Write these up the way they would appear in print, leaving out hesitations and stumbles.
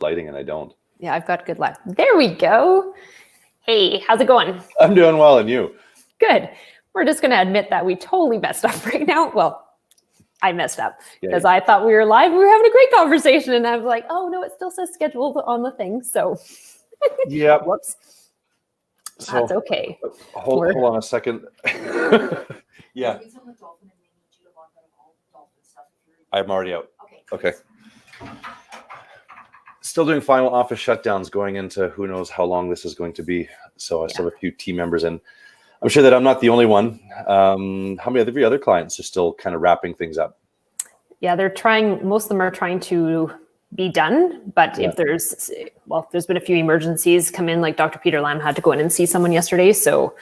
lighting and I don't. Yeah, I've got good luck. There we go. Hey, how's it going? I'm doing well, and you? Good. We're just going to admit that we totally messed up right now. Well, I messed up because I thought we were live. We were having a great conversation, and I was like, oh, no, it still says scheduled on the thing. So, yeah. Whoops. So, that's okay. Hold on a second. Yeah. I'm already out. Okay. Still doing final office shutdowns going into who knows how long this is going to be. So I still have a few team members in. I'm sure that I'm not the only one. How many of your other clients are still kind of wrapping things up? Yeah, they're trying. Most of them are trying to be done. But if there's been a few emergencies come in, like Dr. Peter Lamb had to go in and see someone yesterday. So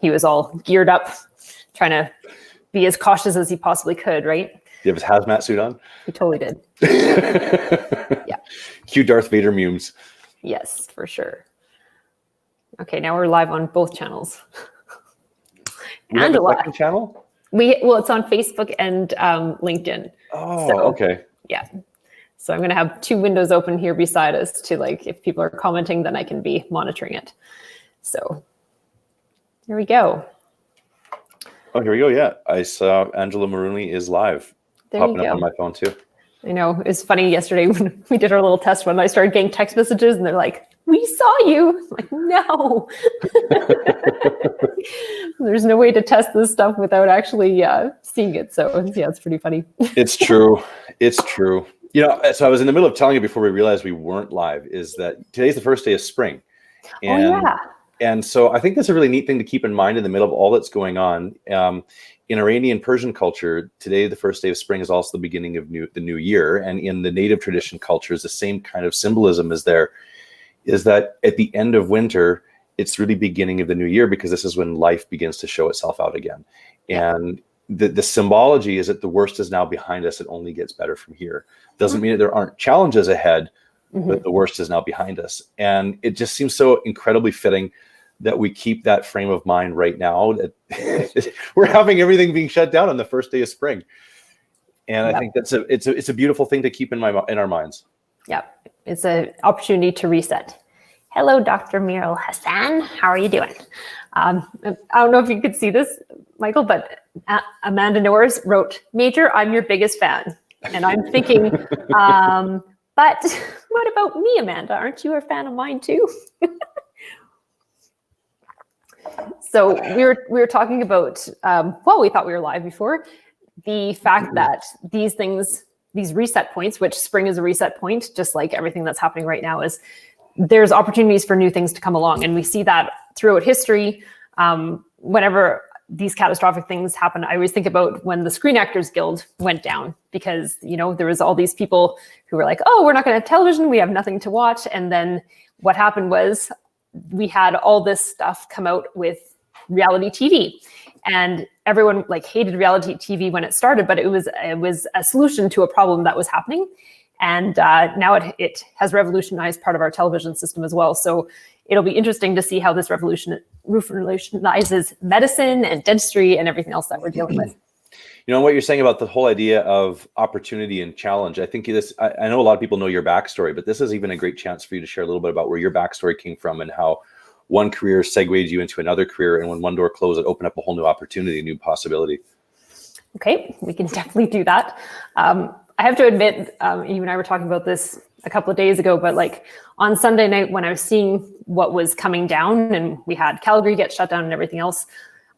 he was all geared up, trying to be as cautious as he possibly could, right? Do you have his hazmat suit on? He totally did. Yeah. Cue Darth Vader memes. Yes, for sure. Okay, now we're live on both channels. We have a second channel? It's on Facebook and LinkedIn. Oh, so, okay. Yeah. So I'm going to have two windows open here beside us to, like, if people are commenting, then I can be monitoring it. So here we go. Oh, here we go. Yeah, I saw Angela Maroney is live. Popping up on my phone too. I know. It's funny, yesterday when we did our little test run, I started getting text messages and they're like, we saw you. I'm like, no. There's no way to test this stuff without actually seeing it. So yeah, it's pretty funny. It's true. It's true. You know, so I was in the middle of telling you before we realized we weren't live, is that today's the first day of spring. And, and so I think that's a really neat thing to keep in mind in the middle of all that's going on. In Iranian Persian culture, today, the first day of spring, is also the beginning of the new year. And in the native tradition cultures, the same kind of symbolism is there, is that at the end of winter, it's really beginning of the new year, because this is when life begins to show itself out again. And the symbology is that the worst is now behind us. It only gets better from here. Doesn't mean that there aren't challenges ahead, but the worst is now behind us. And it just seems so incredibly fitting that we keep that frame of mind right now, that we're having everything being shut down on the first day of spring. And I think that's it's a beautiful thing to keep in our minds. Yeah, it's an opportunity to reset. Hello, Dr. Miral Hassan. How are you doing? I don't know if you could see this, Michael, but Amanda Norris wrote, Major, I'm your biggest fan. And I'm thinking, but what about me, Amanda? Aren't you a fan of mine too? So we were talking about, we thought we were live before, the fact that these reset points, which spring is a reset point, just like everything that's happening right now, is there's opportunities for new things to come along. And we see that throughout history. Whenever these catastrophic things happen, I always think about when the Screen Actors Guild went down, because, you know, there was all these people who were like, oh, we're not going to have television, we have nothing to watch. And then what happened was we had all this stuff come out with reality TV, and everyone like hated reality TV when it started, but it was a solution to a problem that was happening. And now it has revolutionized part of our television system as well. So it'll be interesting to see how this revolutionizes medicine and dentistry and everything else that we're dealing with. You know, what you're saying about the whole idea of opportunity and challenge, I think I know a lot of people know your backstory, but this is even a great chance for you to share a little bit about where your backstory came from and how one career segued you into another career. And when one door closed, it opened up a whole new opportunity, a new possibility. Okay, we can definitely do that. I have to admit, you and I were talking about this a couple of days ago, but like on Sunday night when I was seeing what was coming down and we had Calgary get shut down and everything else,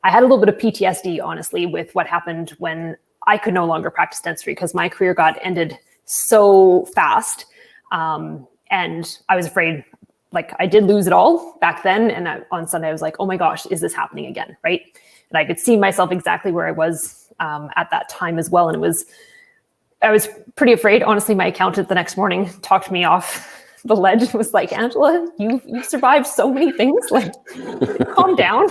I had a little bit of PTSD, honestly, with what happened when I could no longer practice dentistry, because my career got ended so fast. And I was afraid, like I did lose it all back then. And on Sunday, I was like, oh my gosh, is this happening again, right? And I could see myself exactly where I was at that time as well. And I was pretty afraid. Honestly, my accountant the next morning talked me off the ledge. It was like, Angela, you've survived so many things. Like, calm down.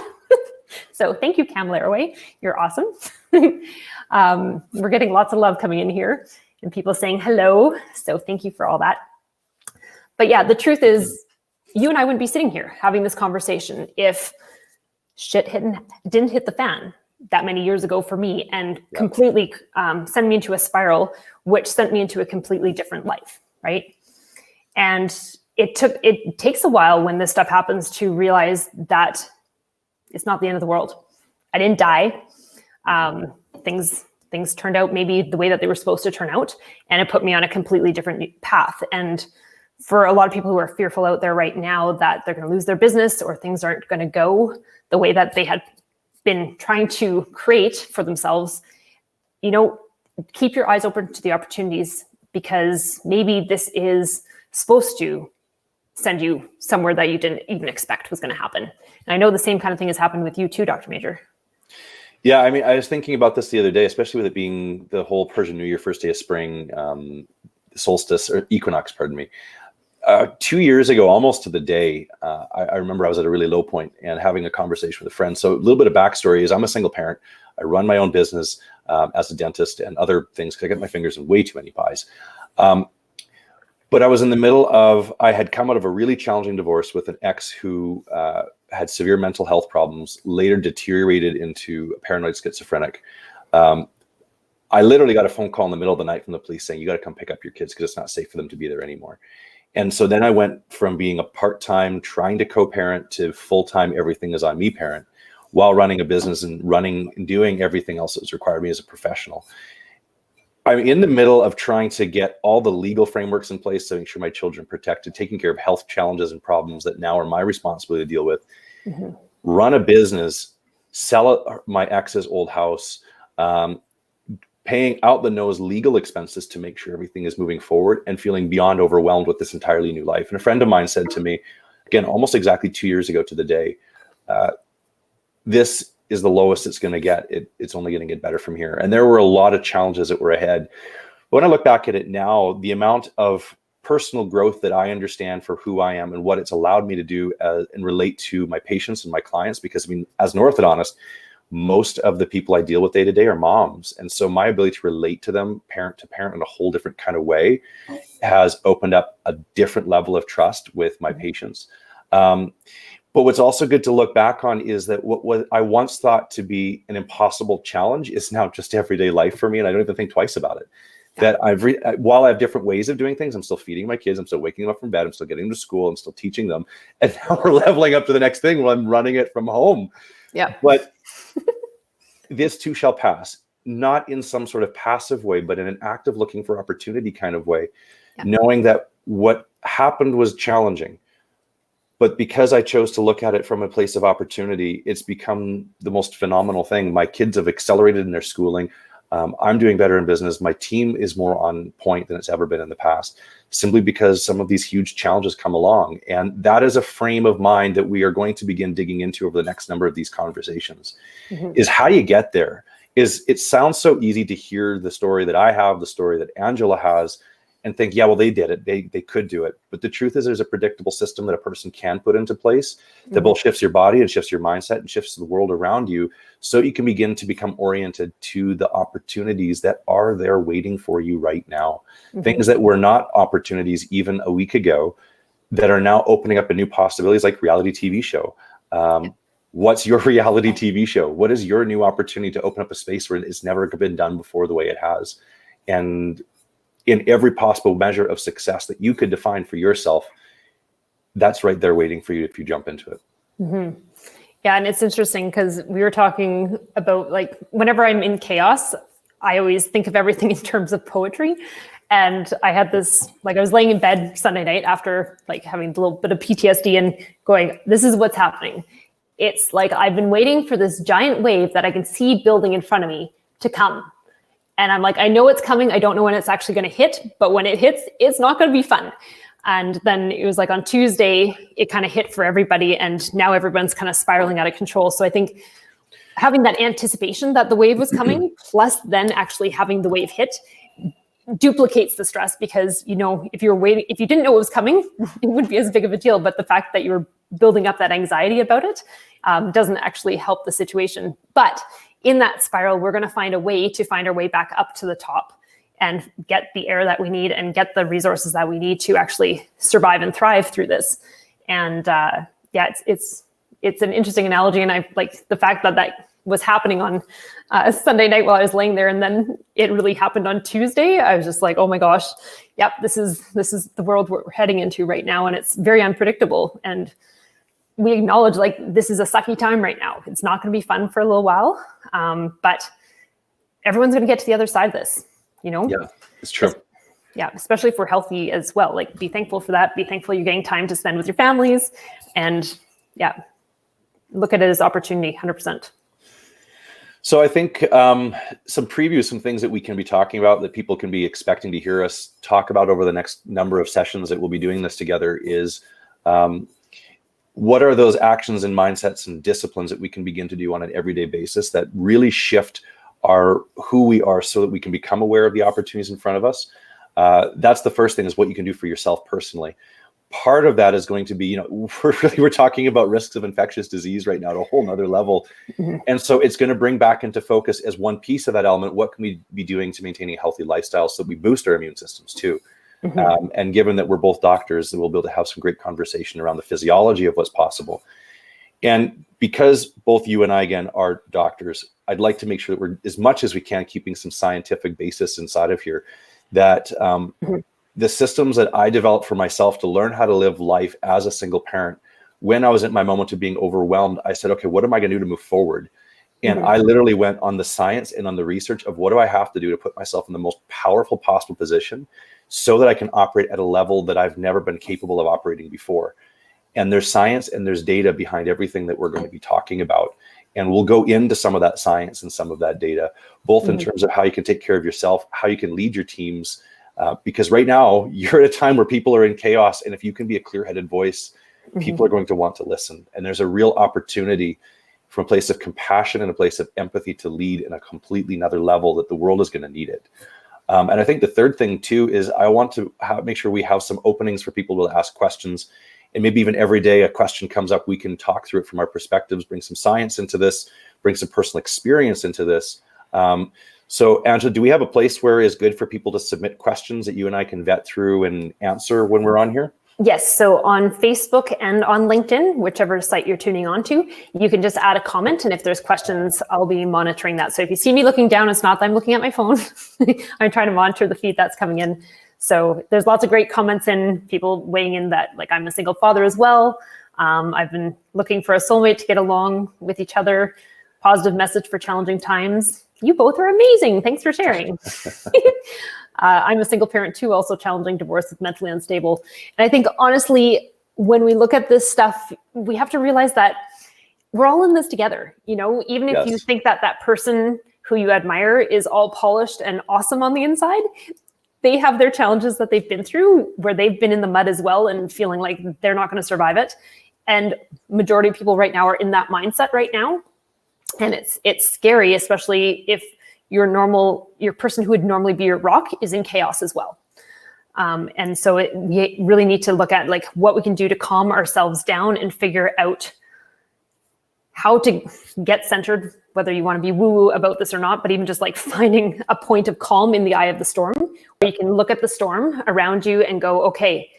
So thank you, Cam Laraway. You're awesome. We're getting lots of love coming in here and people saying hello. So thank you for all that. But yeah, the truth is, you and I wouldn't be sitting here having this conversation if shit didn't hit the fan that many years ago for me and completely sent me into a spiral, which sent me into a completely different life, right? And it takes a while when this stuff happens to realize that it's not the end of the world. I didn't die. Things turned out maybe the way that they were supposed to turn out, and it put me on a completely different path. And for a lot of people who are fearful out there right now that they're going to lose their business or things aren't going to go the way that they had been trying to create for themselves, keep your eyes open to the opportunities, because maybe this is supposed to send you somewhere that you didn't even expect was going to happen. And I know the same kind of thing has happened with you too, Dr. Major. Yeah, I mean, I was thinking about this the other day, especially with it being the whole Persian New Year, first day of spring, solstice or equinox, pardon me. 2 years ago, almost to the day, I remember I was at a really low point and having a conversation with a friend. So a little bit of backstory is I'm a single parent. I run my own business as a dentist and other things because I get my fingers in way too many pies. But I was in the middle of, I had come out of a really challenging divorce with an ex who had severe mental health problems, later deteriorated into a paranoid schizophrenic. I literally got a phone call in the middle of the night from the police saying, you got to come pick up your kids because it's not safe for them to be there anymore. And so then I went from being a part-time trying to co-parent to full-time everything is on me parent while running a business and running and doing everything else that was required of me as a professional. I'm in the middle of trying to get all the legal frameworks in place to make sure my children are protected, taking care of health challenges and problems that now are my responsibility to deal with, run a business, sell my ex's old house, paying out the nose legal expenses to make sure everything is moving forward, and feeling beyond overwhelmed with this entirely new life. And a friend of mine said to me, again, almost exactly 2 years ago to the day, this is the lowest it's going to get. It's only going to get better from here. And there were a lot of challenges that were ahead. But when I look back at it now, the amount of personal growth that I understand for who I am and what it's allowed me to do and relate to my patients and my clients, because I mean, as an orthodontist, most of the people I deal with day to day are moms. And so my ability to relate to them parent to parent in a whole different kind of way has opened up a different level of trust with my patients. But what's also good to look back on is that what I once thought to be an impossible challenge is now just everyday life for me. And I don't even think twice about it. That while I have different ways of doing things, I'm still feeding my kids, I'm still waking them up from bed, I'm still getting them to school, I'm still teaching them. And now we're leveling up to the next thing while I'm running it from home. Yeah. But this too shall pass, not in some sort of passive way, but in an active looking for opportunity kind of way, knowing that what happened was challenging. But because I chose to look at it from a place of opportunity, it's become the most phenomenal thing. My kids have accelerated in their schooling. I'm doing better in business. My team is more on point than it's ever been in the past, simply because some of these huge challenges come along. And that is a frame of mind that we are going to begin digging into over the next number of these conversations, is how do you get there? It sounds so easy to hear the story that I have, the story that Angela has, and think, yeah, well, they did it. They could do it. But the truth is there's a predictable system that a person can put into place that both shifts your body and shifts your mindset and shifts the world around you, so you can begin to become oriented to the opportunities that are there waiting for you right now. Things that were not opportunities even a week ago that are now opening up a new possibilities, like reality TV show. What's your reality TV show? What is your new opportunity to open up a space where it's never been done before the way it has? And in every possible measure of success that you could define for yourself, that's right there waiting for you if you jump into it. Yeah, and it's interesting because we were talking about, like, whenever I'm in chaos, I always think of everything in terms of poetry. And I had this, like, I was laying in bed Sunday night after like having a little bit of PTSD and going, this is what's happening. It's like I've been waiting for this giant wave that I can see building in front of me to come. And I'm like, I know it's coming. I don't know when it's actually going to hit, but when it hits, it's not going to be fun. And then it was like on Tuesday, it kind of hit for everybody. And now everyone's kind of spiraling out of control. So I think having that anticipation that the wave was coming, plus then actually having the wave hit, duplicates the stress, because, you know, if you didn't know it was coming, it wouldn't be as big of a deal. But the fact that you're building up that anxiety about it doesn't actually help the situation. But in that spiral, we're going to find a way to find our way back up to the top and get the air that we need and get the resources that we need to actually survive and thrive through this. And it's an interesting analogy. And I like the fact that was happening on Sunday night while I was laying there, and then it really happened on Tuesday. I was just like, oh my gosh, yep, this is the world we're heading into right now, and it's very unpredictable. And we acknowledge like this is a sucky time right now. It's not going to be fun for a little while, but everyone's going to get to the other side of this. Yeah, it's true. Yeah, especially if we're healthy as well. Like, be thankful for that. Be thankful you're getting time to spend with your families, and yeah, look at it as opportunity, 100%. So I think some previews, some things that we can be talking about that people can be expecting to hear us talk about over the next number of sessions that we'll be doing this together is what are those actions and mindsets and disciplines that we can begin to do on an everyday basis that really shift who we are so that we can become aware of the opportunities in front of us. That's the first thing, is what you can do for yourself personally. Part of that is going to be, we're talking about risks of infectious disease right now at a whole nother level. Mm-hmm. And so it's going to bring back into focus as one piece of that element, what can we be doing to maintain a healthy lifestyle so that we boost our immune systems too. Mm-hmm. And given that we're both doctors, we'll be able to have some great conversation around the physiology of what's possible. And because both you and I, again, are doctors, I'd like to make sure that we're, as much as we can, keeping some scientific basis inside of here, that mm-hmm. the systems that I developed for myself to learn how to live life as a single parent, when I was at my moment of being overwhelmed, I said, okay, what am I going to do to move forward? And mm-hmm. I literally went on the science and on the research of what do I have to do to put myself in the most powerful possible position so that I can operate at a level that I've never been capable of operating before. And there's science and there's data behind everything that we're going to be talking about. And we'll go into some of that science and some of that data, both mm-hmm. in terms of how you can take care of yourself, how you can lead your teams, because right now you're at a time where people are in chaos. And if you can be a clear-headed voice, mm-hmm. people are going to want to listen. And there's a real opportunity from a place of compassion and a place of empathy to lead in a completely another level that the world is going to need it. And I think the third thing too is I want to make sure we have some openings for people to ask questions. And maybe even every day a question comes up, we can talk through it from our perspectives, bring some science into this, bring some personal experience into this. So Angela, do we have a place where it's good for people to submit questions that you and I can vet through and answer when we're on here? Yes, so on Facebook and on LinkedIn, whichever site you're tuning on to, you can just add a comment, and if there's questions, I'll be monitoring that. So if you see me looking down, it's not that I'm looking at my phone. I'm trying to monitor the feed that's coming in. So there's lots of great comments and people weighing in that, like, I'm a single father as well. I've been looking for a soulmate to get along with each other. Positive message for challenging times. You both are amazing. Thanks for sharing. I'm a single parent too, also challenging divorce with mentally unstable. And I think, honestly, when we look at this stuff, we have to realize that we're all in this together. Even if you think that that person who you admire is all polished and awesome on the inside, they have their challenges that they've been through where they've been in the mud as well and feeling like they're not going to survive it. And majority of people right now are in that mindset right now. And it's scary, especially if your person who would normally be your rock is in chaos as well. And so we really need to look at like what we can do to calm ourselves down and figure out how to get centered, whether you want to be woo-woo about this or not, but even just like finding a point of calm in the eye of the storm, where you can look at the storm around you and go, okay,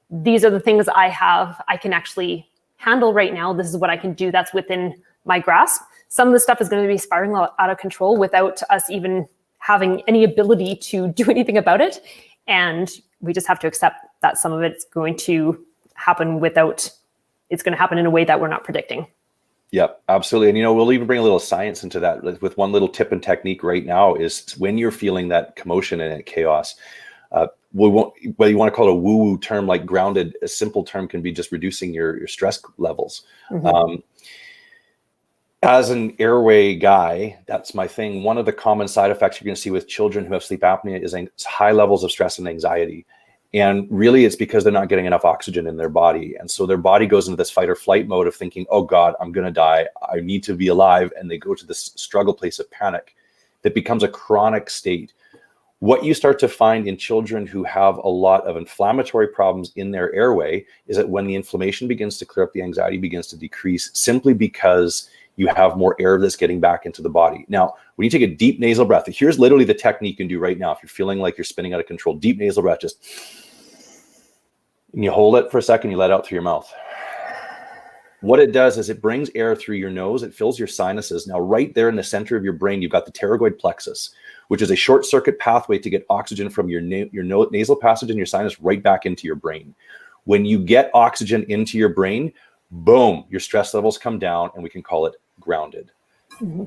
these are the things I can actually handle right now. This is what I can do that's within my grasp. Some of the stuff is going to be spiraling out of control without us even having any ability to do anything about it. And we just have to accept that some of it's going to happen it's going to happen in a way that we're not predicting. Yep, absolutely. And, we'll even bring a little science into that with one little tip and technique right now is when you're feeling that commotion and chaos, whether you want to call it a woo-woo term like grounded, a simple term can be just reducing your stress levels. Mm-hmm. As an airway guy, that's my thing. One of the common side effects you're going to see with children who have sleep apnea is high levels of stress and anxiety. And really, it's because they're not getting enough oxygen in their body. And so their body goes into this fight or flight mode of thinking, oh God, I'm going to die. I need to be alive. And they go to this struggle place of panic that becomes a chronic state. What you start to find in children who have a lot of inflammatory problems in their airway is that when the inflammation begins to clear up, the anxiety begins to decrease simply because you have more air that's getting back into the body. Now, when you take a deep nasal breath, here's literally the technique you can do right now. If you're feeling like you're spinning out of control, deep nasal breath, and you hold it for a second, you let it out through your mouth. What it does is it brings air through your nose, it fills your sinuses. Now, right there in the center of your brain, you've got the pterygoid plexus, which is a short circuit pathway to get oxygen from your nasal passage and your sinus right back into your brain. When you get oxygen into your brain, boom, your stress levels come down, and we can call it grounded. Mm-hmm.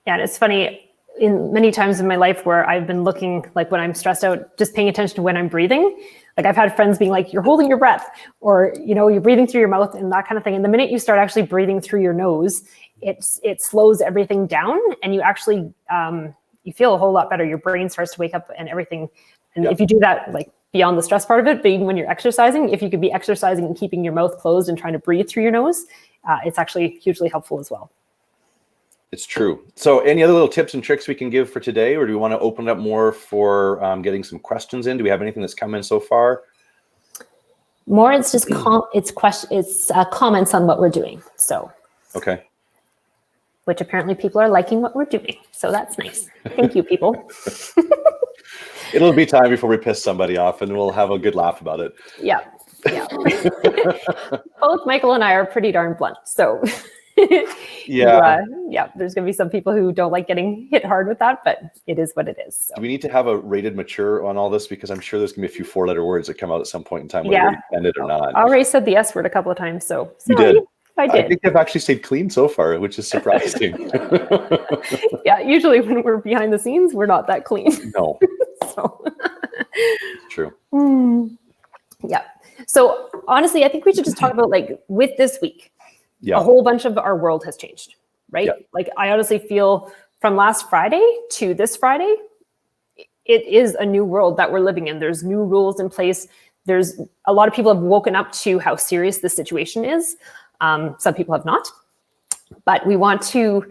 Yeah, and it's funny, in many times in my life where I've been looking, like when I'm stressed out, just paying attention to when I'm breathing. Like I've had friends being like, you're holding your breath, or, you're breathing through your mouth and that kind of thing. And the minute you start actually breathing through your nose, it slows everything down, and you actually, you feel a whole lot better. Your brain starts to wake up and everything. And if you do that, like beyond the stress part of it, but even when you're exercising, if you could be exercising and keeping your mouth closed and trying to breathe through your nose, it's actually hugely helpful as well. It's true. So any other little tips and tricks we can give for today, or do we want to open it up more for getting some questions in? Do we have anything that's come in so far? More, it's just comments on what we're doing. So okay. Which apparently people are liking what we're doing. So that's nice. Thank you, people. It'll be time before we piss somebody off, and we'll have a good laugh about it. Yeah. Both Michael and I are pretty darn blunt. So there's going to be some people who don't like getting hit hard with that, but it is what it is. So. Do we need to have a rated mature on all this? Because I'm sure there's going to be a few 4-letter words that come out at some point in time, whether we intend it or not. I already said the S word a couple of times, so you did. I did. I think they've actually stayed clean so far, which is surprising. Yeah, usually when we're behind the scenes, we're not that clean. No. So. True. Yeah. So honestly, I think we should just talk about, like, with this week, a whole bunch of our world has changed, right? Yeah. Like, I honestly feel from last Friday to this Friday, it is a new world that we're living in. There's new rules in place. There's a lot of people have woken up to how serious the situation is. Some people have not, but we want to,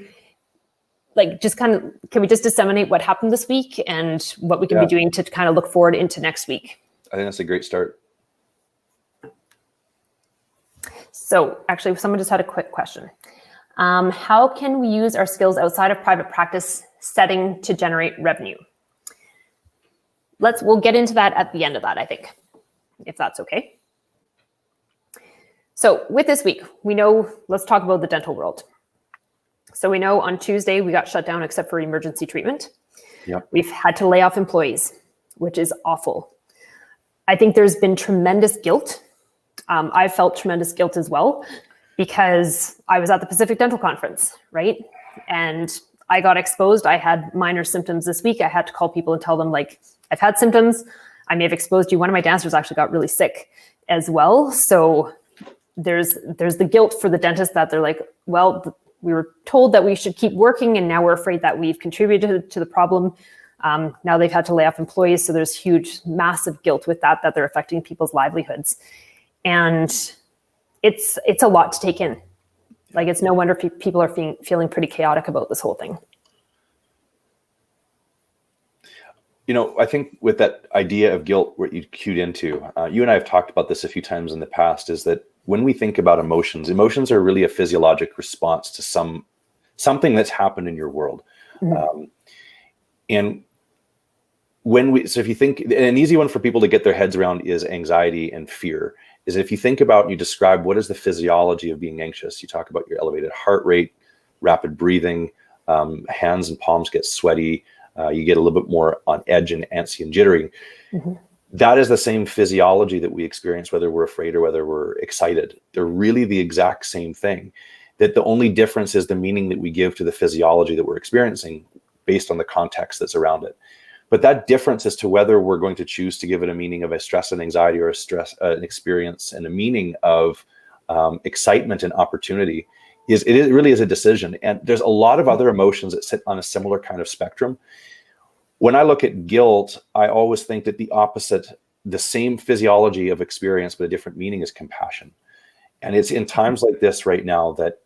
like, just kind of, can we just disseminate what happened this week and what we can be doing to kind of look forward into next week? I think that's a great start. So actually, someone just had a quick question. How can we use our skills outside of private practice setting to generate revenue? We'll get into that at the end of that, I think, if that's okay. So with this week, we know, let's talk about the dental world. So we know on Tuesday, we got shut down except for emergency treatment. Yep. We've had to lay off employees, which is awful. I think there's been tremendous guilt. I felt tremendous guilt as well, because I was at the Pacific Dental Conference, right? And I got exposed. I had minor symptoms this week. I had to call people and tell them, like, I've had symptoms. I may have exposed you. One of my dancers actually got really sick as well. So there's the guilt for the dentist that they're like, well, we were told that we should keep working, and now we're afraid that we've contributed to the problem. Now they've had to lay off employees. So there's huge, massive guilt with that they're affecting people's livelihoods. And it's a lot to take in. Like, it's no wonder people are feeling pretty chaotic about this whole thing. I think with that idea of guilt, what you cued into, you and I have talked about this a few times in the past, is that when we think about emotions are really a physiologic response to something that's happened in your world. Mm-hmm. And so if you think, an easy one for people to get their heads around is anxiety and fear, is if you think about and you describe what is the physiology of being anxious, you talk about your elevated heart rate, rapid breathing, hands and palms get sweaty, you get a little bit more on edge and antsy and jittery. Mm-hmm. That is the same physiology that we experience, whether we're afraid or whether we're excited. They're really the exact same thing, that the only difference is the meaning that we give to the physiology that we're experiencing based on the context that's around it. But that difference as to whether we're going to choose to give it a meaning of a stress and anxiety, or an experience and a meaning of excitement and opportunity, it really is a decision. And there's a lot of other emotions that sit on a similar kind of spectrum. When I look at guilt, I always think that the opposite, the same physiology of experience, but a different meaning, is compassion. And it's in times like this right now that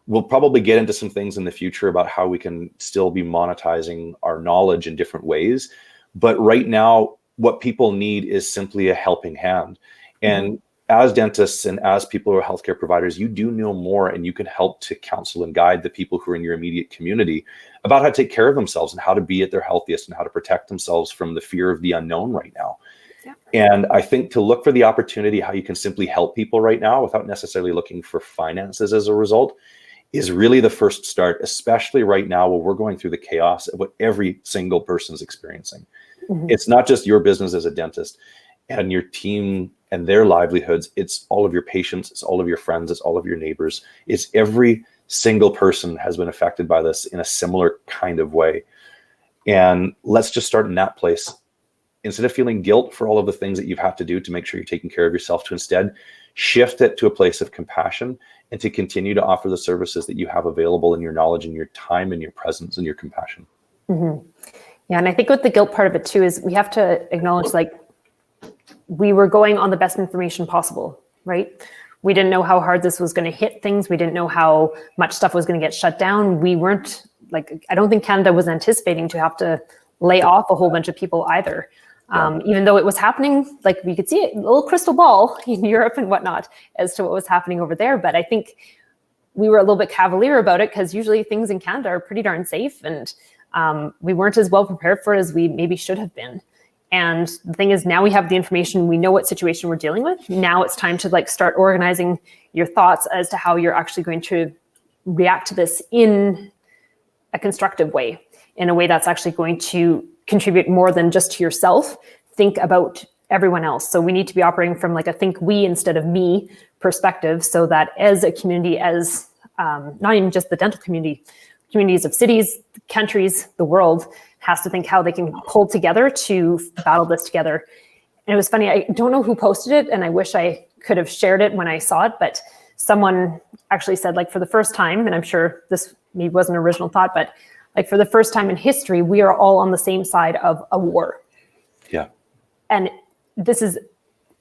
we'll probably get into some things in the future about how we can still be monetizing our knowledge in different ways. But right now, what people need is simply a helping hand. And as dentists and as people who are healthcare providers, you do know more, and you can help to counsel and guide the people who are in your immediate community about how to take care of themselves and how to be at their healthiest and how to protect themselves from the fear of the unknown right now. Yeah. And I think to look for the opportunity, how you can simply help people right now without necessarily looking for finances as a result, is really the first start, especially right now where we're going through the chaos of what every single person is experiencing. It's not just your business as a dentist and your team and their livelihoods. It's all of your patients, it's all of your friends, it's all of your neighbors. It's every single person has been affected by this in a similar kind of way. And let's just start in that place. Instead of feeling guilt for all of the things that you've had to do to make sure you're taking care of yourself, to instead shift it to a place of compassion and to continue to offer the services that you have available in your knowledge and your time and your presence and your compassion. Yeah, and I think with the guilt part of it too is we have to acknowledge, like, we were going on the best information possible, right? We didn't know how hard this was going to hit things. We didn't know how much stuff was going to get shut down. We weren't, like, I don't think Canada was anticipating to have to lay off a whole bunch of people either. Even though it was happening, like, we could see it, a little crystal ball in Europe and whatnot as to what was happening over there. But I think we were a little bit cavalier about it because usually things in Canada are pretty darn safe, and we weren't as well prepared for it as we maybe should have been. And the thing is, now we have the information, we know what situation we're dealing with. Now it's time to, like, start organizing your thoughts as to how you're actually going to react to this in a constructive way, in a way that's actually going to contribute more than just to yourself. Think about everyone else. So we need to be operating from, like, a think we instead of me perspective, so that as a community, as not even just the dental community, communities of cities, countries, the world has to think how they can pull together to battle this together. And it was funny, I don't know who posted it, and I wish I could have shared it when I saw it, but someone actually said, like, for the first time, and I'm sure this maybe wasn't an original thought, but like, for the first time in history, we are all on the same side of a war. Yeah. And this is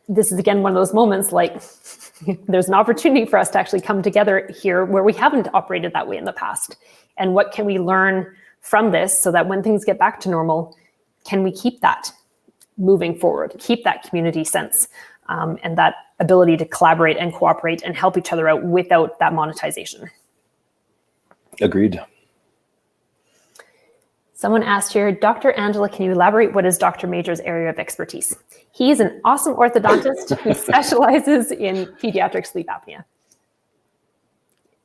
again one of those moments, like, there's an opportunity for us to actually come together here where we haven't operated that way in the past. And what can we learn from this so that when things get back to normal, can we keep that moving forward, keep that community sense, and that ability to collaborate and cooperate and help each other out without that monetization. Agreed. Someone asked here, Dr. Angela, can you elaborate what is Dr. Major's area of expertise? He's an awesome orthodontist who specializes in pediatric sleep apnea.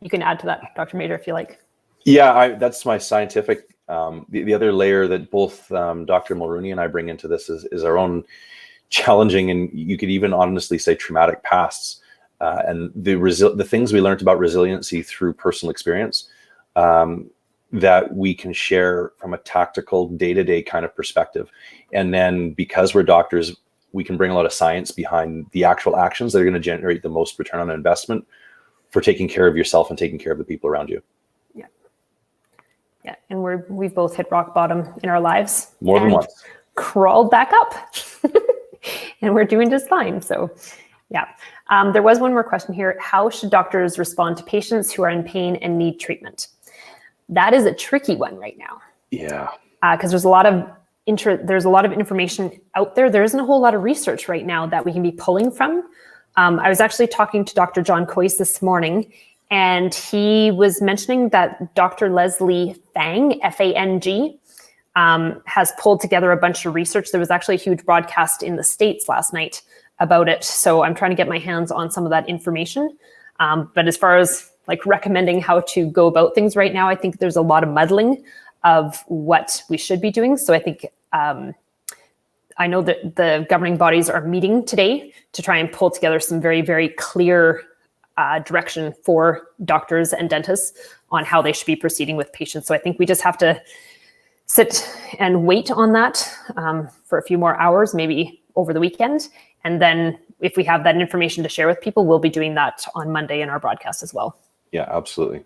You can add to that, Dr. Major, if you like. Yeah, that's my scientific. The other layer that both Dr. Mulrooney and I bring into this is our own challenging, and you could even honestly say traumatic pasts, and the things we learned about resiliency through personal experience that we can share from a tactical day-to-day kind of perspective. And then because we're doctors, we can bring a lot of science behind the actual actions that are going to generate the most return on investment for taking care of yourself and taking care of the people around you. Yeah, and we've both hit rock bottom in our lives. More than once. Crawled back up. And we're doing just fine. So, yeah. There was one more question here. How should doctors respond to patients who are in pain and need treatment? That is a tricky one right now. Yeah. Because there's a lot of information out there. There isn't a whole lot of research right now that we can be pulling from. I was actually talking to Dr. John Coyce this morning, and he was mentioning that Dr. Leslie Fang, F-A-N-G, has pulled together a bunch of research. There was actually a huge broadcast in the States last night about it. So I'm trying to get my hands on some of that information. But as far as like recommending how to go about things right now, I think there's a lot of muddling of what we should be doing. So I think I know that the governing bodies are meeting today to try and pull together some very, very clear direction for doctors and dentists on how they should be proceeding with patients. So I think we just have to sit and wait on that for a few more hours, maybe over the weekend. And then if we have that information to share with people, we'll be doing that on Monday in our broadcast as well. Yeah, absolutely.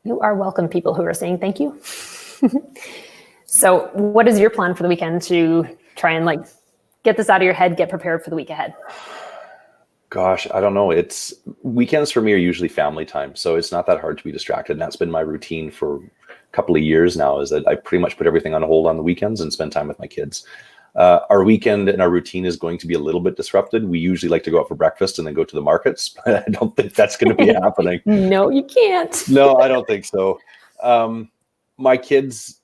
You are welcome, people who are saying thank you. So what is your plan for the weekend to try and like get this out of your head, get prepared for the week ahead? Gosh, I don't know. It's weekends for me are usually family time. So it's not that hard to be distracted. And that's been my routine for a couple of years now, is that I pretty much put everything on hold on the weekends and spend time with my kids. Our weekend and our routine is going to be a little bit disrupted. We usually like to go out for breakfast and then go to the markets, but I don't think that's going to be happening. No, you can't. No, I don't think so. My kids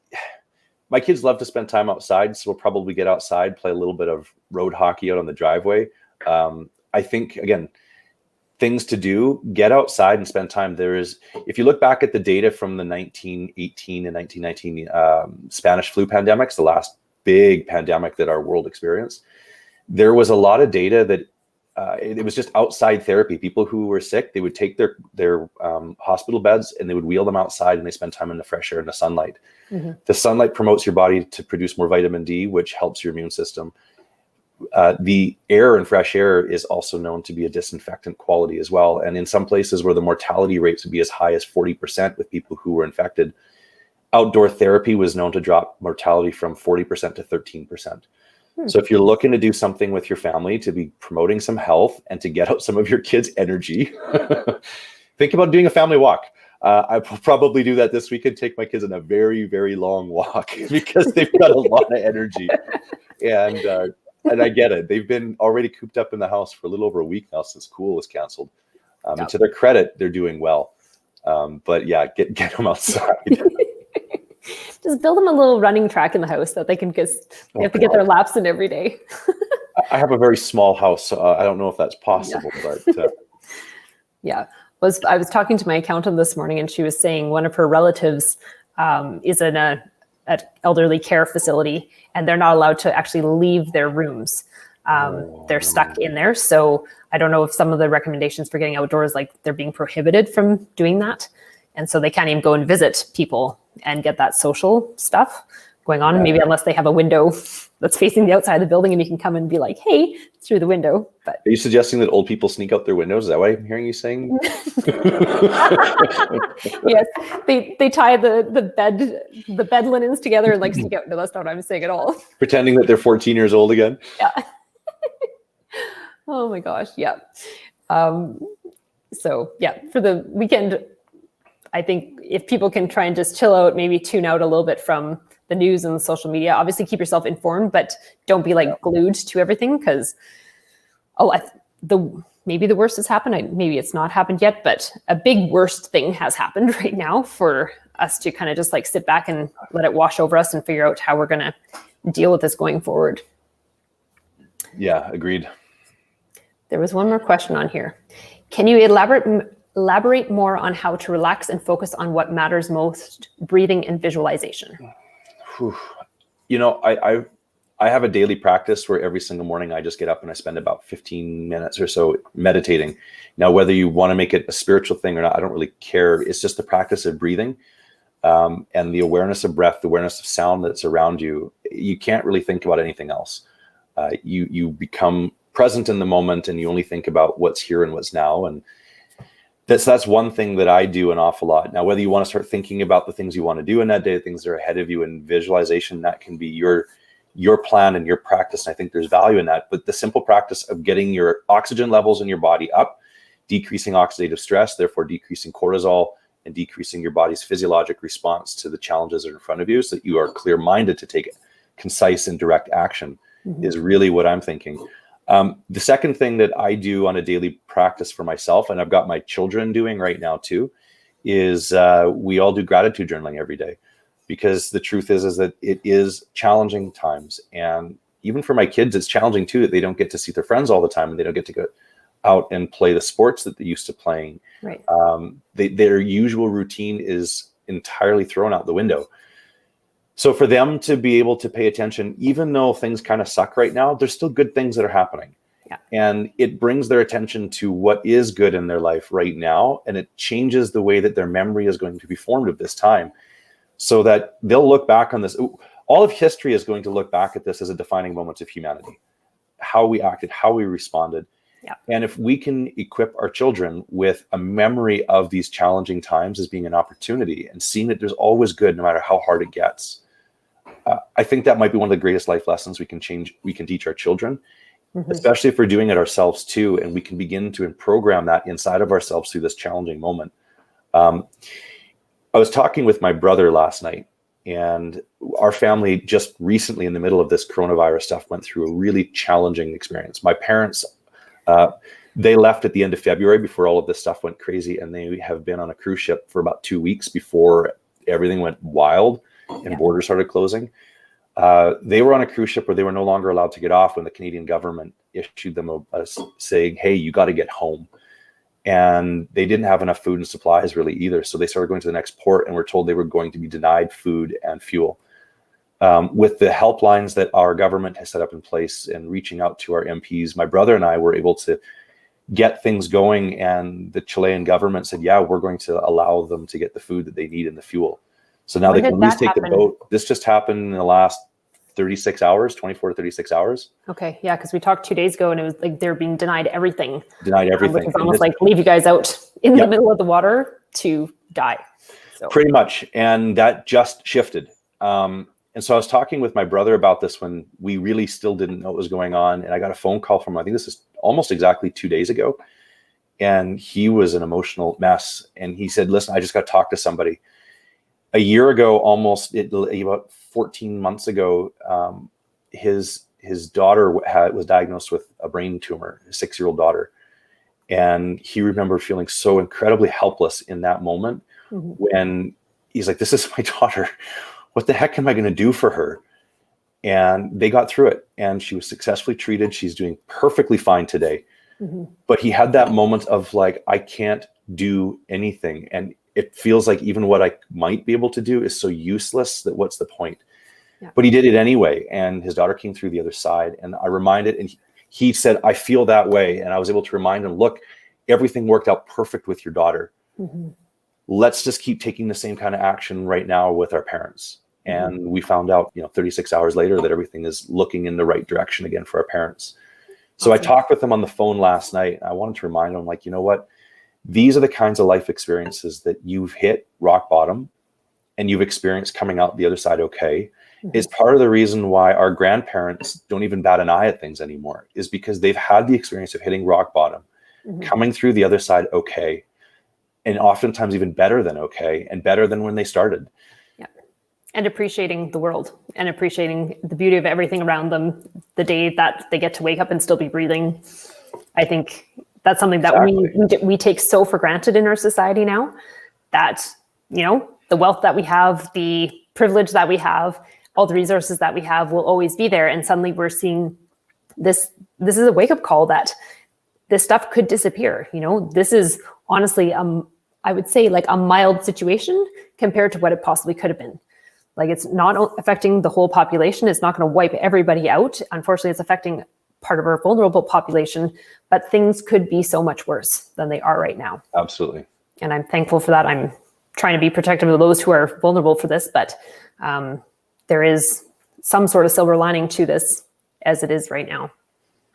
love to spend time outside, so we'll probably get outside, play a little bit of road hockey out on the driveway. I think, again, things to do, get outside and spend time. If you look back at the data from the 1918 and 1919 Spanish flu pandemics, the last big pandemic that our world experienced, there was a lot of data that it was just outside therapy. People who were sick, they would take their hospital beds and they would wheel them outside, and they spend time in the fresh air and the sunlight. Mm-hmm. The sunlight promotes your body to produce more vitamin D, which helps your immune system. The air and fresh air is also known to be a disinfectant quality as well. And in some places where the mortality rates would be as high as 40% with people who were infected, outdoor therapy was known to drop mortality from 40% to 13%. So if you're looking to do something with your family to be promoting some health and to get out some of your kids' energy, think about doing a family walk. I'll probably do that this weekend, take my kids on a very, very long walk because they've got a lot of energy. And I get it. They've been already cooped up in the house for a little over a week now since school was canceled. And to their credit, they're doing well. But yeah, get them outside. Just build them a little running track in the house that they can get their laps in every day. I have a very small house, so I don't know if that's possible. Yeah. But yeah, I was talking to my accountant this morning, and she was saying one of her relatives is in an elderly care facility, and they're not allowed to actually leave their rooms. They're stuck in there. So I don't know if some of the recommendations for getting outdoors, like they're being prohibited from doing that. And so they can't even go and visit people and get that social stuff going on, maybe unless they have a window that's facing the outside of the building and you can come and be like, hey, through the window. But are you suggesting that old people sneak out their windows? Is that what I'm hearing you saying? Yes, they tie the bed linens together and like sneak out. No, that's not what I'm saying at all. Pretending that they're 14 years old again? Yeah. Oh my gosh, yeah. So yeah, for the weekend, I think if people can try and just chill out, maybe tune out a little bit from the news and the social media, obviously keep yourself informed, but don't be like glued to everything because, maybe the worst has happened. Maybe it's not happened yet, but a big worst thing has happened right now for us to kind of just like sit back and let it wash over us and figure out how we're going to deal with this going forward. Yeah, agreed. There was one more question on here. Can you elaborate more on how to relax and focus on what matters most, breathing and visualization? You know, I have a daily practice where every single morning I just get up and I spend about 15 minutes or so meditating. Now, whether you want to make it a spiritual thing or not, I don't really care. It's just the practice of breathing and the awareness of breath, the awareness of sound that's around you. You can't really think about anything else. You become present in the moment and you only think about what's here and what's now. And that's one thing that I do an awful lot. Now, whether you want to start thinking about the things you want to do in that day, things that are ahead of you, and visualization, that can be your plan and your practice. And I think there's value in that. But the simple practice of getting your oxygen levels in your body up, decreasing oxidative stress, therefore decreasing cortisol and decreasing your body's physiologic response to the challenges that are in front of you so that you are clear-minded to take concise and direct action is really what I'm thinking. The second thing that I do on a daily practice for myself, and I've got my children doing right now too, is we all do gratitude journaling every day, because the truth is that it is challenging times. And even for my kids, it's challenging too, that they don't get to see their friends all the time and they don't get to go out and play the sports that they're used to playing. Right. Their usual routine is entirely thrown out the window. So for them to be able to pay attention, even though things kind of suck right now, there's still good things that are happening. Yeah. And it brings their attention to what is good in their life right now. And it changes the way that their memory is going to be formed of this time, so that they'll look back on this. All of history is going to look back at this as a defining moment of humanity, how we acted, how we responded. Yeah. And if we can equip our children with a memory of these challenging times as being an opportunity and seeing that there's always good, no matter how hard it gets, I think that might be one of the greatest life lessons we can teach our children, especially if we're doing it ourselves too. And we can begin to program that inside of ourselves through this challenging moment. I was talking with my brother last night, and our family just recently, in the middle of this coronavirus stuff, went through a really challenging experience. My parents, they left at the end of February before all of this stuff went crazy, and they have been on a cruise ship for about 2 weeks before everything went wild and borders started closing. They were on a cruise ship where they were no longer allowed to get off when the Canadian government issued them a saying, hey, you got to get home. and they didn't have enough food and supplies really either. So they started going to the next port and were told they were going to be denied food and fuel. With the helplines that our government has set up in place and reaching out to our MPs, my brother and I were able to get things going, and the Chilean government said, yeah, we're going to allow them to get the food that they need and the fuel. So now they can at least take the boat. This just happened in the last 36 hours, 24 to 36 hours. Okay, yeah, because we talked 2 days ago and it was like they're being denied everything. Which is almost like leave you guys out in the middle of the water to die. So. Pretty much, and that just shifted. And so I was talking with my brother about this when we really still didn't know what was going on. And I got a phone call from, I think this is almost exactly 2 days ago. And he was an emotional mess. And he said, listen, I just got to talk to somebody. A year ago, about 14 months ago, his daughter was diagnosed with a brain tumor, his 6-year-old daughter. And he remembered feeling so incredibly helpless in that moment when he's like, this is my daughter. What the heck am I going to do for her? And they got through it, and she was successfully treated. She's doing perfectly fine today. But he had that moment of like, I can't do anything. And it feels like even what I might be able to do is so useless that what's the point? Yeah. But he did it anyway. And his daughter came through the other side. And I reminded, and he said, I feel that way. And I was able to remind him, look, everything worked out perfect with your daughter. Let's just keep taking the same kind of action right now with our parents. And we found out, 36 hours later that everything is looking in the right direction again for our parents. So I talked with them on the phone last night. I wanted to remind them, like, you know what? These are the kinds of life experiences that you've hit rock bottom and you've experienced coming out the other side okay. Is part of the reason why our grandparents don't even bat an eye at things anymore, is because they've had the experience of hitting rock bottom, coming through the other side okay, and oftentimes even better than okay, and better than when they started. And appreciating the world and appreciating the beauty of everything around them the day that they get to wake up and still be breathing. I think that's something that we take so for granted in our society now, that, the wealth that we have, the privilege that we have, all the resources that we have will always be there. And suddenly we're seeing this is a wake-up call that this stuff could disappear. This is honestly, I would say like a mild situation compared to what it possibly could have been. Like, it's not affecting the whole population. It's not going to wipe everybody out. Unfortunately, it's affecting part of our vulnerable population, but things could be so much worse than they are right now. Absolutely. And I'm thankful for that. I'm trying to be protective of those who are vulnerable for this, but there is some sort of silver lining to this as it is right now.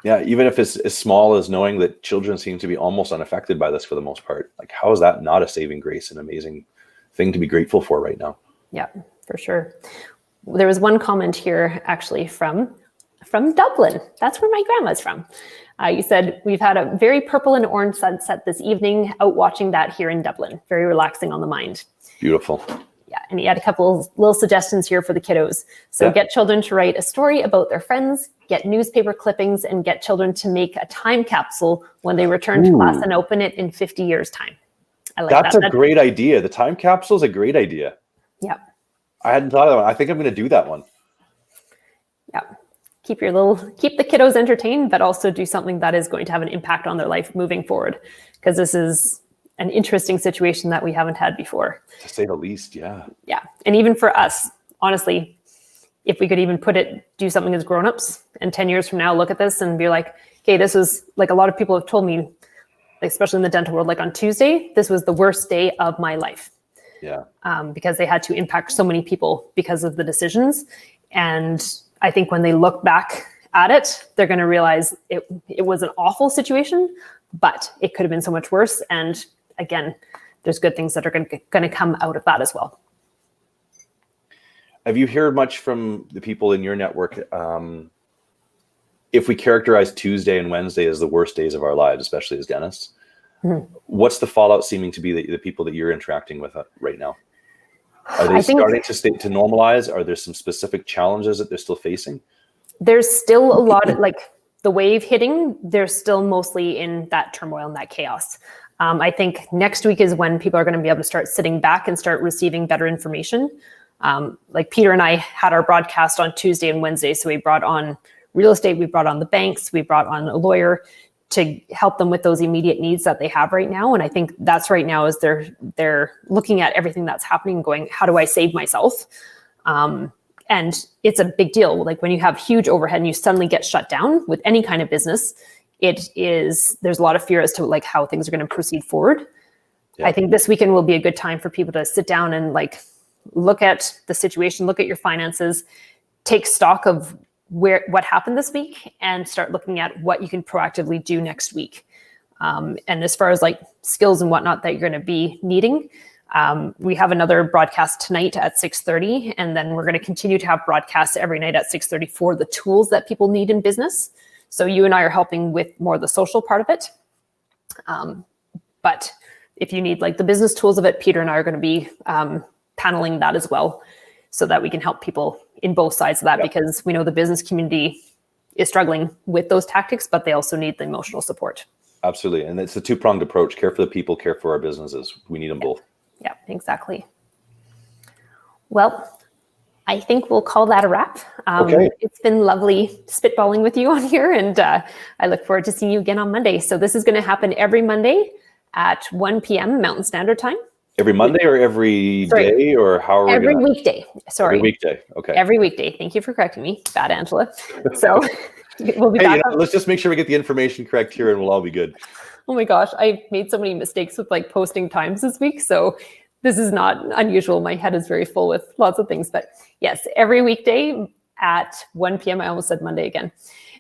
Yeah, even if it's as small as knowing that children seem to be almost unaffected by this for the most part. Like, how is that not a saving grace, an amazing thing to be grateful for right now? Yeah. For sure. There was one comment here actually from Dublin. That's where my grandma's from. You said, we've had a very purple and orange sunset this evening, out watching that here in Dublin. Very relaxing on the mind. Beautiful. Yeah, and he had a couple little suggestions here for the kiddos. So get children to write a story about their friends, get newspaper clippings, and get children to make a time capsule when they return to class and open it in 50 years' time. I like that. That's a great idea. The time capsule is a great idea. Yeah. I hadn't thought of that one. I think I'm going to do that one. Yeah. Keep the kiddos entertained, but also do something that is going to have an impact on their life moving forward. Because this is an interesting situation that we haven't had before. To say the least, yeah. Yeah. And even for us, honestly, if we could even do something as grown-ups, and 10 years from now, look at this and be like, okay, this was, like, a lot of people have told me, especially in the dental world, like on Tuesday, this was the worst day of my life. Yeah. Because they had to impact so many people because of the decisions. And I think when they look back at it, they're going to realize it was an awful situation, but it could have been so much worse. And again, there's good things that are going to come out of that as well. Have you heard much from the people in your network? If we characterize Tuesday and Wednesday as the worst days of our lives, especially as dentists, what's the fallout seeming to be the people that you're interacting with right now? Are they starting to normalize? Are there some specific challenges that they're still facing? There's still a lot of, like, the wave hitting. They're still mostly in that turmoil and that chaos. I think next week is when people are going to be able to start sitting back and start receiving better information. Like Peter and I had our broadcast on Tuesday and Wednesday. So we brought on real estate, we brought on the banks, we brought on a lawyer to help them with those immediate needs that they have right now. And I think that's right now is they're looking at everything that's happening and going, how do I save myself? And it's a big deal. Like when you have huge overhead and you suddenly get shut down with any kind of business, there's a lot of fear as to like how things are going to proceed forward. Yeah. I think this weekend will be a good time for people to sit down and like look at the situation, look at your finances, take stock of what happened this week, and start looking at what you can proactively do next week. And as far as like skills and whatnot that you're going to be needing, we have another broadcast tonight at 6:30, and then we're going to continue to have broadcasts every night at 6:30 for the tools that people need in business. So you and I are helping with more of the social part of it. But if you need like the business tools of it, Peter and I are going to be paneling that as well, so that we can help people in both sides of that, because we know the business community is struggling with those tactics, but they also need the emotional support. Absolutely. And it's a two-pronged approach. Care for the people, care for our businesses. We need them both. Yeah, exactly. Well, I think we'll call that a wrap. Okay. It's been lovely spitballing with you on here, and I look forward to seeing you again on Monday. So this is going to happen every Monday at 1 p.m. Mountain Standard Time. Every Monday or every day, or how are we Every weekday. Sorry. Every weekday. Okay. Every weekday. Thank you for correcting me. Bad Angela. So we'll be back. Let's just make sure we get the information correct here and we'll all be good. Oh my gosh. I made so many mistakes with like posting times this week. So this is not unusual. My head is very full with lots of things. But yes, every weekday at 1 p.m. I almost said Monday again.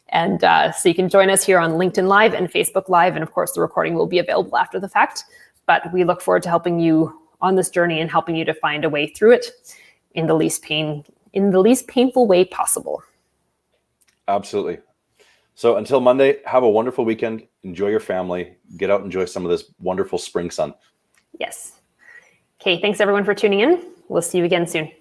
And so you can join us here on LinkedIn Live and Facebook Live. And of course, the recording will be available after the fact. But we look forward to helping you on this journey and helping you to find a way through it in the least painful way possible. Absolutely. So until Monday, have a wonderful weekend. Enjoy your family. Get out and enjoy some of this wonderful spring sun. Yes. Okay. Thanks everyone for tuning in. We'll see you again soon.